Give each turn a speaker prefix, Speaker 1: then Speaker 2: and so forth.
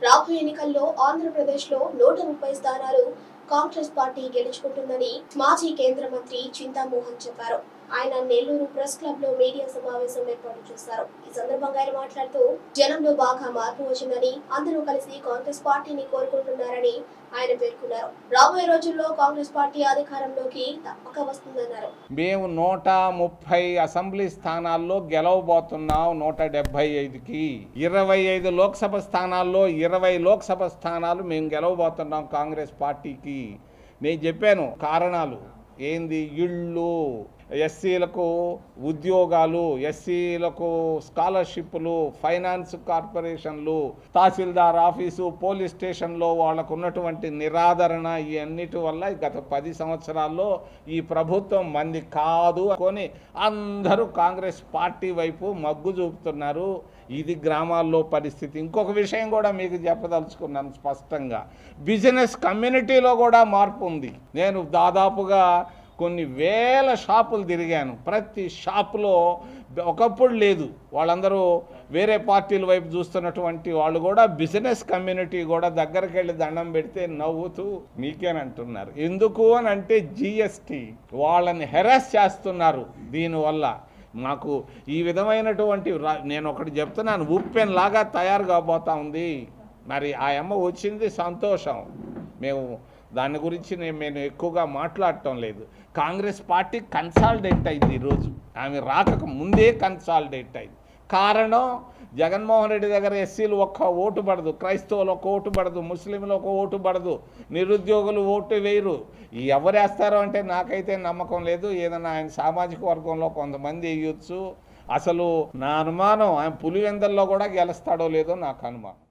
Speaker 1: రాబోయే ఎన్నికల్లో ఆంధ్రప్రదేశ్లో 130 స్థానాలు కాంగ్రెస్ పార్టీ గెలుచుకుంటుందని మాజీ కేంద్ర మంత్రి చింతామోహన్ చెప్పారు. ఆయన నెల్లూరు ప్రెస్ క్లబ్ లో మీడియా సమావేశం ఏర్పాటు చేశారు. ఈ సందర్భంగా ఆయన మాట్లాడుతూ జనంలో బాగా మార్పు వచ్చిందని, అందరూ కలిసి కాంగ్రెస్ పార్టీని కోరుకుంటున్నారని ఆయన పేర్కొన్నారు. రాబోయే రోజుల్లో కాంగ్రెస్ పార్టీ అధికారంలోకి తప్పక వస్తుందన్నారు.
Speaker 2: మేము 130 అసెంబ్లీ స్థానాల్లో గెలవబోతున్నాం. 175కి 25 లోక్సభ స్థానాల్లో 20 లోక్సభ స్థానాలు మేము గెలవబోతున్నాం కాంగ్రెస్ పార్టీకి. నేను చెప్పాను కారణాలు ఏంది, ఇళ్ళు, ఎస్సీలకు ఉద్యోగాలు, ఎస్సీలకు స్కాలర్షిప్లు, ఫైనాన్స్ కార్పొరేషన్లు, తహసీల్దార్ ఆఫీసు, పోలీస్ స్టేషన్లో వాళ్ళకు ఉన్నటువంటి నిరాదరణ, ఈ అన్నిటి వల్ల గత 10 సంవత్సరాల్లో ఈ ప్రభుత్వం మంది కాదు కొని అందరూ కాంగ్రెస్ పార్టీ వైపు మగ్గు చూపుతున్నారు. ఇది గ్రామాల్లో పరిస్థితి. ఇంకొక విషయం కూడా మీకు చెప్పదలుచుకున్నాను స్పష్టంగా, బిజినెస్ కమ్యూనిటీలో కూడా మార్పు ఉంది. నేను దాదాపుగా కొన్ని వేల షాపులు తిరిగాను. ప్రతి షాపులో ఒకప్పుడు లేదు, వాళ్ళందరూ వేరే పార్టీల వైపు చూస్తున్నటువంటి వాళ్ళు కూడా బిజినెస్ కమ్యూనిటీ కూడా దగ్గరికి వెళ్ళి దండం పెడితే నవ్వుతూ మీకేనంటున్నారు. ఎందుకు అని అంటే జిఎస్టీ వాళ్ళని హెరాస్ చేస్తున్నారు. దీనివల్ల మాకు ఈ విధమైనటువంటి నేను ఒకటి చెప్తున్నాను, ఉప్పెన్లాగా తయారు కాబోతా ఉంది. మరి ఆ అమ్మ వచ్చింది సంతోషం, మేము దాని గురించి నేను ఎక్కువగా మాట్లాడటం లేదు. కాంగ్రెస్ పార్టీ కన్సాలిడేట్ అయింది. ఈరోజు ఆమె రాకకు ముందే కన్సాలిడేట్ అయింది. కారణం, జగన్మోహన్ రెడ్డి దగ్గర ఎస్సీలు ఒక్క ఓటు పడదు, క్రైస్తవులు ఒక ఓటు పడదు, ముస్లింలు ఒక ఓటు పడదు, నిరుద్యోగులు ఓటు వేయరు. ఎవరు వేస్తారో అంటే నాకైతే నమ్మకం లేదు. ఏదైనా ఆయన సామాజిక వర్గంలో కొంతమంది వేయొచ్చు. అసలు నా అనుమానం ఆయన పులివెందల్లో కూడా గెలుస్తాడో లేదో నాకు అనుమానం.